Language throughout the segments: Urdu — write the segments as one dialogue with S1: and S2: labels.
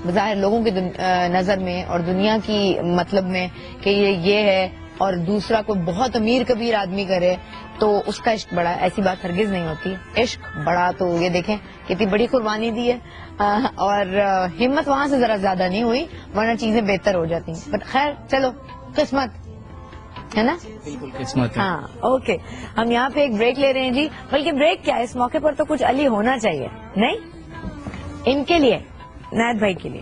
S1: بظاہر لوگوں کی نظر میں اور دنیا کی مطلب میں کہ یہ ہے اور دوسرا کوئی بہت امیر کبیر آدمی کرے تو اس کا عشق بڑا، ایسی بات ہرگز نہیں ہوتی. عشق بڑا تو یہ دیکھیں کتنی بڑی قربانی دی ہے اور ہمت وہاں سے ذرا زیادہ نہیں ہوئی ورنہ چیزیں بہتر ہو جاتی ہیں. بٹ خیر چلو قسمت ہے نا.
S2: بالکل قسمت ہے.
S1: ہاں اوکے، ہم یہاں پہ ایک بریک لے رہے ہیں جی. بلکہ بریک کیا، اس موقع پر تو کچھ علی ہونا چاہیے نہیں ان کے لیے، نائد بھائی کے لیے.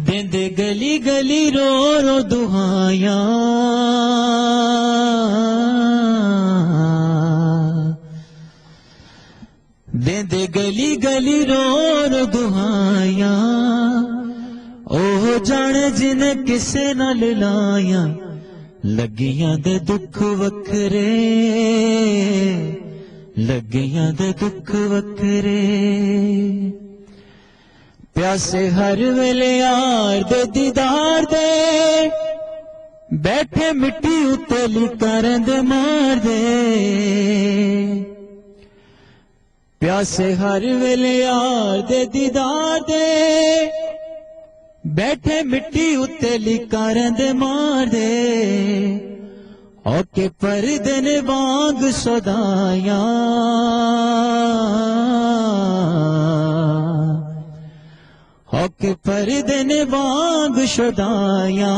S3: دے دے گلی گلی رو رو دہائیاں، دے دے گلی گلی رو رو دہائیاں، او جانے جن کسے نال لائیاں، لگیاں دے دکھ وکھرے، لگیاں دے دکھ وکھرے. پیاسے ہر ویلے یار دے دیدار دے، بیٹھے مٹی اتے لکارن دے مار دے. پیاسے ہر ویلے یار دے دیدار دے، بیٹھے مٹی اتے لکارن دے مار دے. اوکے پردے نے وانگ سدایاں، اوکے پردے نے وانگ شدایاں،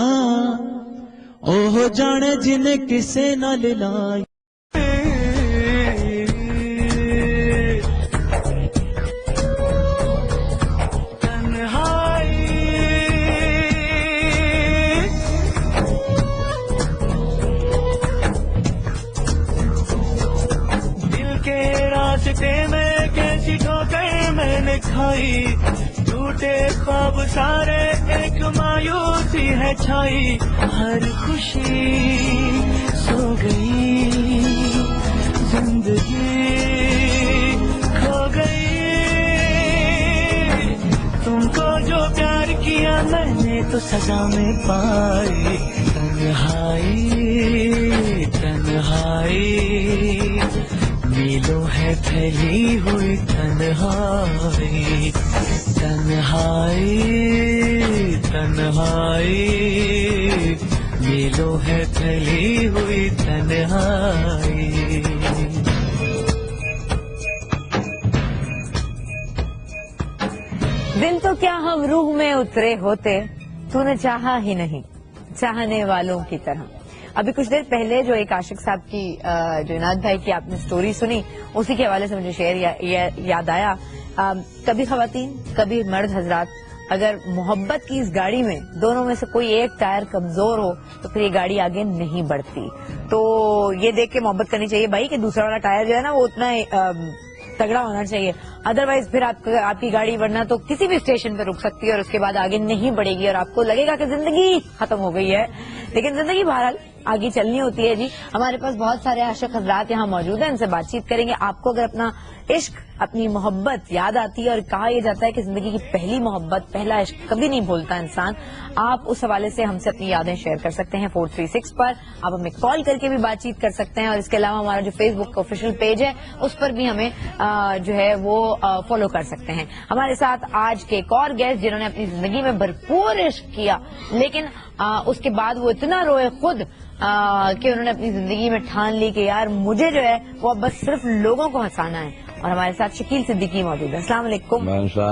S3: اوہ جانے جن کسے نال لائی.
S4: دل کے راستے میں کیسی ٹھوکر میں نے کھائی، ٹوٹے خواب سارے ایک مایوسی ہے چھائی. ہر خوشی سو گئی، زندگی کھو گئی. تم کو جو پیار کیا میں نے تو سزا میں پائی. تنہائی تنہائی میلوں ہے پھیلی ہوئی تنہائی. تنہائی تنہائی میلوں ہے پھیلی ہوئی تنہائی.
S1: دل تو کیا ہم روح میں اترے ہوتے، تو نے چاہا ہی نہیں چاہنے والوں کی طرح. ابھی کچھ دیر پہلے جو ایک عاشق صاحب کی جو عناد بھائی کی آپ نے سٹوری سنی، اسی کے حوالے سے مجھے شعر یاد آیا. کبھی خواتین کبھی مرد حضرات، اگر محبت کی اس گاڑی میں دونوں میں سے کوئی ایک ٹائر کمزور ہو تو پھر یہ گاڑی آگے نہیں بڑھتی. تو یہ دیکھ کے محبت کرنی چاہیے بھائی کہ دوسرا والا ٹائر جو ہے نا وہ اتنا تگڑا ہونا چاہیے. ادروائز پھر آپ کی گاڑی ورنہ تو کسی بھی اسٹیشن پہ رک سکتی ہے اور اس کے بعد آگے نہیں بڑھے گی اور آپ کو لگے گا کہ زندگی ختم ہو گئی ہے. لیکن زندگی بہرحال آگے چلنی ہوتی ہے جی. ہمارے پاس بہت سارے عاشق حضرات یہاں موجود ہیں، ان سے بات چیت کریں گے. آپ کو اگر اپنا عشق اپنی محبت یاد آتی ہے، اور کہا یہ جاتا ہے کہ زندگی کی پہلی محبت پہلا عشق کبھی نہیں بھولتا انسان، آپ اس حوالے سے ہم سے اپنی یادیں شیئر کر سکتے ہیں 436 پر. آپ ہمیں کال کر کے بھی بات چیت کر سکتے ہیں، اور اس کے علاوہ ہمارا جو فیس بک کا آفیشیل پیج ہے اس پر بھی ہمیں جو ہے وہ فالو کر سکتے ہیں. ہمارے ساتھ آج کے ایک اور گیسٹ جنہوں نے اپنی زندگی میں بھرپور عشق کیا، لیکن اس کے بعد وہ اتنا روئے خود کہ انہوں نے اپنی زندگی میں ٹھان لی کہ یار مجھے جو ہے وہ اب بس صرف لوگوں کو ہنسانا ہے. اور ہمارے ساتھ شکیل صدیقی موجود ہے. السلام علیکم.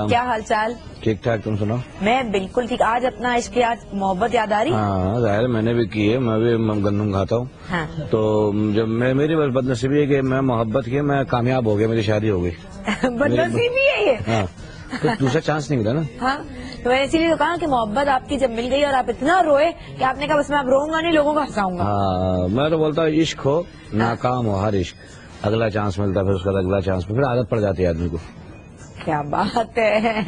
S1: کیا حال چال؟
S5: ٹھیک ٹھاک، تم سناؤ؟
S1: میں بالکل ٹھیک. آج اپنا عشق آج محبت یاد آ رہی؟
S5: ہاں ظاہر میں نے بھی کی ہے، میں بھی گندم کھاتا ہوں.
S1: ہاں.
S5: تو جب میری بس بد نصیبی ہے کہ میں محبت کی، میں کامیاب ہو گیا، میری شادی ہو گئی.
S1: بدنصیبی ہے یہ.
S5: ہاں تو دوسرا چانس نہیں ملا نا.
S1: ہاں تو میں نے اسی لیے تو کہا کہ محبت آپ کی جب مل گئی اور آپ اتنا روئے کہ آپ نے کہا بس میں اب روؤں گا نہیں، لوگوں کو ہنساؤں گا.
S5: ہاں میں تو بولتا ہوں عشق ہو ناکام ہو، ہر عشق اگلا چانس ملتا ہے، پھر اس کا اگلا چانس پھر عادت پڑ جاتی ہے آدمی کو.
S1: کیا بات ہے.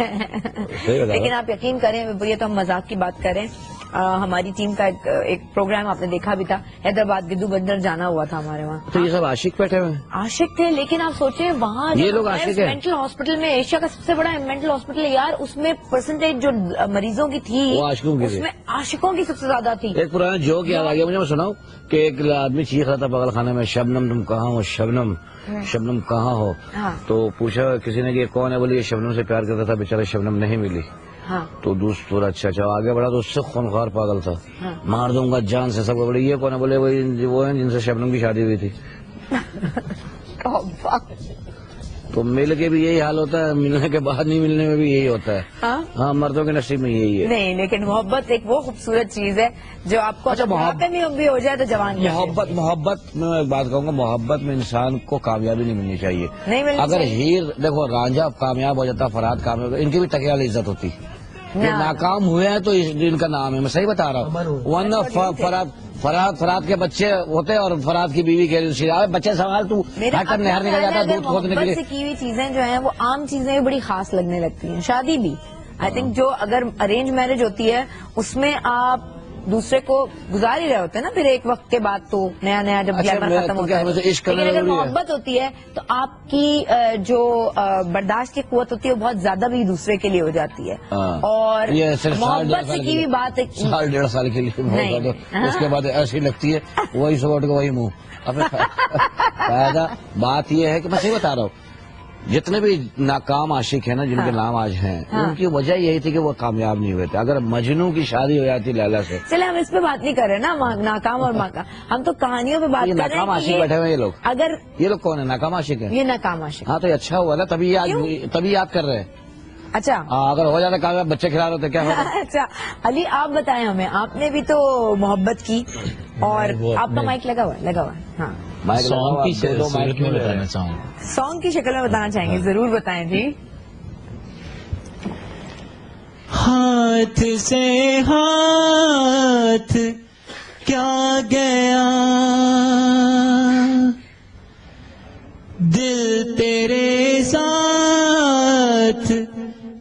S1: لیکن آپ یقین کریں، یہ تو ہم مذاق کی بات کریں، ہماری ٹیم کا ایک پروگرام آپ نے دیکھا بھی تھا, حیدرآباد گدو بندر جانا ہوا تھا ہمارے وہاں.
S5: تو یہ سب عاشق بیٹھے ہوئے ہیں.
S1: عاشق تھے, لیکن آپ سوچیں وہاں
S5: یہ لوگ عاشق ہیں.
S1: مینٹل ہاسپٹل میں, ایشیا کا سب سے بڑا مینٹل ہاسپٹل ہے یار, اس میں پرسنٹیج جو مریضوں کی تھی
S5: وہ عاشقوں کی
S1: اس
S5: تھی.
S1: میں عاشقوں کی سب سے زیادہ تھی.
S5: ایک پرانا جوک یاد آ گیا مجھے, میں سناؤں کہ ایک آدمی چیخ رہا تھا بغل خانے میں, شبنم تم کہاں ہو, شبنم شبنم کہاں ہو.
S1: ہاں.
S5: تو پوچھا کسی نے کہ یہ کون ہے, بولی یہ شبنم سے پیار کرتا تھا, بیچارہ شبنم نہیں ملی.
S1: ہاں.
S5: تو دوست تھوڑا اچھا آگے بڑھا تو اس سے خونخوار پاگل تھا, مار دوں گا جان سے سب کو. بولے یہ کون ہے, بولے وہ ہیں جن سے شبنم کی شادی ہوئی تھی. تو مل کے بھی یہی حال ہوتا ہے, ملنے کے بعد نہیں ملنے میں بھی یہی ہوتا ہے. ہاں مردوں کے نصیب میں یہی ہے.
S1: نہیں, لیکن محبت ایک وہ خوبصورت چیز ہے جو آپ کو بڑھاپے میں بھی ہو جائے تو جوان
S5: محبت میں ایک بات کہوں گا, محبت میں انسان کو کامیابی نہیں ملنی چاہیے.
S1: نہیں ملنی
S5: اگر
S1: چاہیے.
S5: ہیر دیکھو رانجھا کامیاب ہو جاتا, فرحاد کامیاب ہو, ان کی بھی تکیہ والی عزت ہوتی. یہ ناکام ہوئے ہیں تو ان کا نام ہے, میں صحیح بتا رہا ہوں. ورنہ فرحاد کے بچے ہوتے اور فرحاد کی بیوی کہہ رہی بچے سوال تو نہر نکل جاتا دودھ کھودنے کے لیے.
S1: محبت سے کی ہوئی چیزیں جو ہیں وہ عام چیزیں بھی بڑی خاص لگنے لگتی ہیں. شادی بھی آئی تھنک جو اگر ارینج میرج ہوتی ہے اس میں آپ دوسرے کو گزار ہی رہے ہوتے ہیں نا, پھر ایک وقت کے بعد تو نیا نیا جب گلیمر ختم ہوتا ہے. لیکن اگر محبت ہوتی ہے تو آپ کی جو برداشت کی قوت ہوتی ہے وہ بہت زیادہ بھی دوسرے کے لیے ہو جاتی ہے. اور محبت سے کی ہوئی بات
S5: 1.5 سال کے لیے, اس کے بعد ایسی لگتی ہے وہی سوٹ کے وہی منہ. فائدہ بات یہ ہے کہ میں صحیح بتا رہا ہوں, جتنے بھی ناکام عاشق ہیں نا جن کے نام آج ہیں, ان کی وجہ یہی تھی کہ وہ کامیاب نہیں ہوئے تھے. اگر مجنو کی شادی ہو جاتی لیلا سے,
S1: چلے ہم اس پہ بات نہیں کر رہے نا ناکام اور ماکام, ہم تو کہانیوں پہ بات کر رہے ہیں.
S5: ناکام عاشق بیٹھے ہوئے یہ لوگ,
S1: اگر
S5: یہ لوگ کون ہیں, ناکام عاشق ہیں.
S1: یہ ناکام عاشق.
S5: ہاں تو اچھا ہوا نا, تبھی یاد کر رہے ہیں.
S1: اچھا
S5: اگر ہو جاتا کامیاب بچے کھلا رہے ہوتے کیا ہوتا.
S1: اچھا علی آپ بتائیں ہمیں, آپ نے بھی تو محبت کی اور آپ کا مائک لگا ہوا ہے. ہاں
S2: سانگ کی صورت میں بتانا چاہوں گا,
S1: سانگ کی شکل میں بتانا چاہیں گے, ضرور بتائیں جی.
S3: ہاتھ سے ہاتھ کیا گیا, دل تیرے ساتھ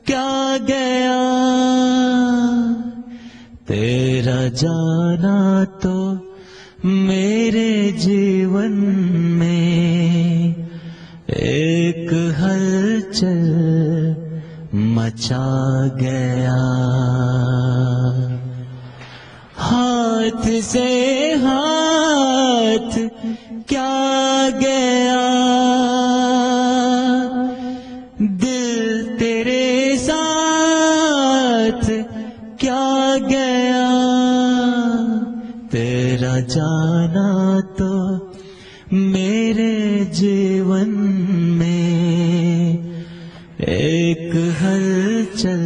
S3: کیا گیا, تیرا جانا تو میرے جیون میں ایک ہلچل مچا گیا. ہاتھ سے ہاتھ کیا گیا, دل تیرے ساتھ کیا گیا, تیرا جانا تو میرے جیون میں ایک ہلچل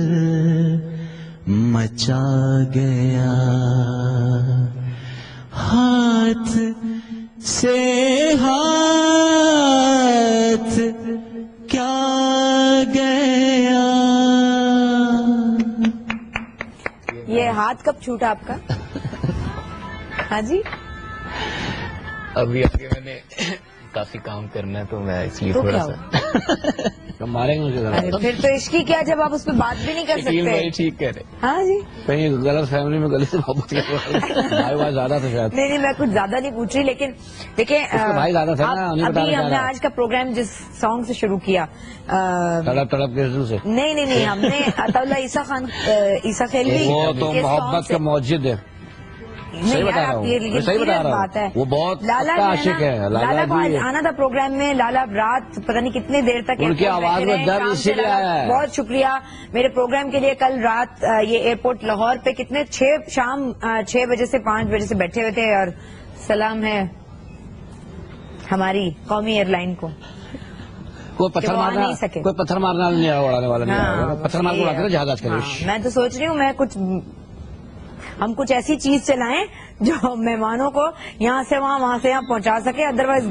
S3: مچا گیا. ہاتھ سے ہاتھ کیا گیا.
S1: یہ ہاتھ کب چھوٹا آپ کا؟ ہاں جی,
S2: ابھی آگے میں نے کافی کام کرنا ہے تو میں اس لیے
S1: تو
S2: تھوڑا
S1: کیا
S2: سا
S5: ماریں گے مجھے.
S1: پھر تو عشقی کیا جب آپ اس پہ بات بھی نہیں کر
S2: شکیل بھائی
S1: سکتے.
S2: ٹھیک کہہ رہے.
S1: ہاں جی,
S5: کہیں غلط فیملی میں غلط سے محبت بھائی بات زیادہ تھا شاید.
S1: نہیں میں کچھ زیادہ نہیں پوچھ رہی, لیکن دیکھیں
S5: بھائی زیادہ تھا نا,
S1: ابھی ہم نے آج کا پروگرام جس سانگ سے شروع کیا,
S5: تڑپ کے دل سے,
S1: نہیں ہم نے عطا اللہ عیسیٰ خیلوی,
S5: وہ تو محبت کا موجد ہے. صحیح بتا رہا ہوں, صحیح بتا رہا ہوں, وہ بہت عاشق ہے.
S1: لالا کو آج آنا تھا پروگرام میں, لالا رات پتہ نہیں کتنی دیر تک
S5: ان کی آواز میں درد اسی لیے آیا ہے.
S1: بہت شکریہ میرے پروگرام کے لیے. کل رات یہ ایئرپورٹ لاہور پہ کتنے شام 6 بجے سے 5 بجے سے بیٹھے ہوئے تھے, اور سلام ہے ہماری قومی ایئر لائن کو.
S5: کوئی پتھر مارنا نہیں اڑانے والا نہیں آیا, پتھر مار کے اڑاتے نا جہاز کرے.
S1: میں تو سوچ رہی ہوں ہم کچھ ایسی چیز چلائیں جو مہمانوں کو یہاں سے وہاں سے یہاں پہنچا سکے, ادروائز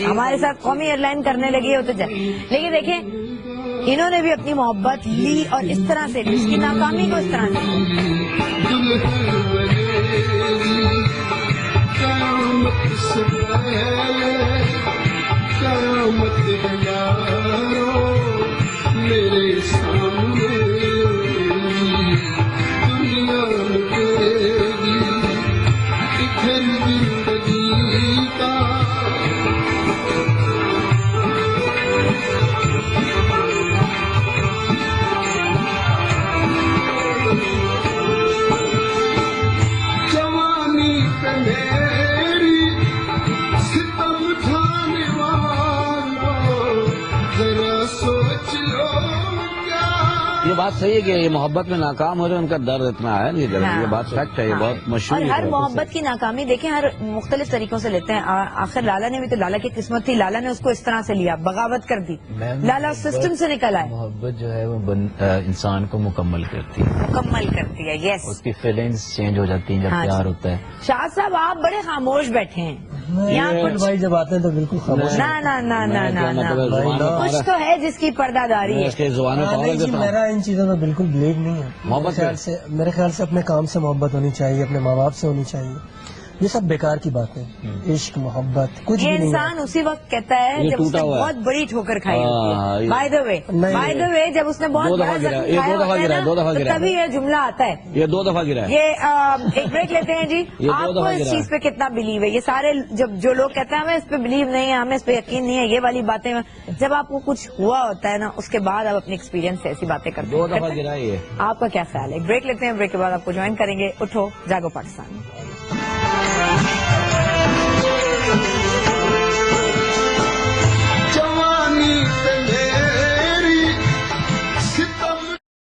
S1: ہمارے ساتھ قومی ایئر لائن کرنے لگی ہو تو جائے. لیکن دیکھیں انہوں نے بھی اپنی محبت لی اور اس طرح سے اس کی ناکامی کو اس طرح
S6: میرے سامنے دنیا کے
S5: یہ بات صحیح ہے کہ یہ محبت میں ناکام ہو رہے ہیں، ان کا درد اتنا ہے نہیں درد، یہ بات فیکٹ ہے، یہ بہت مشہور
S1: اور
S5: ہے۔
S1: ہر محبت کی ناکامی دیکھیں ہر مختلف طریقوں سے لیتے ہیں. آخر لالا نے بھی تو، لالا کی قسمت تھی، لالا نے اس کو اس طرح سے لیا، بغاوت کر دی، لالا سسٹم سے نکل آئے.
S2: محبت جو ہے وہ انسان کو مکمل کرتی ہے،
S1: مکمل کرتی ہے. یس
S2: اس کی فیلنگس چینج ہو جاتی ہیں جب
S1: ہاں
S2: پیار ہوتا ہے.
S1: شاہ صاحب آپ بڑے خاموش بیٹھے ہیں یہاں کچھ.
S6: بھائی جب آتے ہیں تو بالکل خاموش.
S1: نہ نہ نہ نہ نہ نہ کچھ تو ہے جس کی پردہ داری ہے.
S5: اس کے زبان میں پاور دیتا ہوں.
S6: میرا ان چیزوں میں بالکل بلیو نہیں ہے.
S5: محبت
S6: میرے خیال سے اپنے کام سے محبت ہونی چاہیے، اپنے ماں باپ سے ہونی چاہیے. یہ سب بیکار کی باتیں، عشق محبت کچھ
S1: یہ
S6: بھی نہیں ہے.
S1: انسان اسی وقت کہتا ہے
S5: یہ
S1: جب اس
S5: ٹوٹا
S1: نے
S5: ہوا ہے.
S1: بہت بڑی ٹھوکر کھائی
S5: ہاں،
S1: ہوتی ہے. بائی دا وے جب اس نے بہت
S5: دو
S1: بڑا
S5: دفعہ گرا،
S1: زخم
S5: یہ
S1: کھایا
S5: دو دفعہ
S1: ہوتا ہے
S5: گرا،
S1: نا،
S5: دو دفعہ
S1: تو
S5: گرا.
S1: تبھی یہ جملہ آتا ہے.
S5: یہ 2 دفعہ گرا ہے.
S1: یہ ایک بریک لیتے ہیں جی.
S5: یہ
S1: آپ
S5: 2
S1: کو
S5: دفعہ
S1: اس
S5: گرا
S1: چیز پہ کتنا بلیو ہے؟ یہ سارے جو لوگ کہتے ہیں ہمیں اس پہ بلیو نہیں ہے، ہمیں اس پہ یقین نہیں ہے، یہ والی باتیں، جب آپ کو کچھ ہوا ہوتا ہے نا اس کے بعد آپ اپنی ایکسپیرینس سے ایسی باتیں کرتے
S5: 2
S1: ہیں.
S5: دفعہ گرا ہے یہ.
S1: آپ کا کیا خیال ہے؟ بریک لیتے ہیں، بریک کے بعد آپ کو جوائن کریں گے. اٹھو جاگو پاکستان.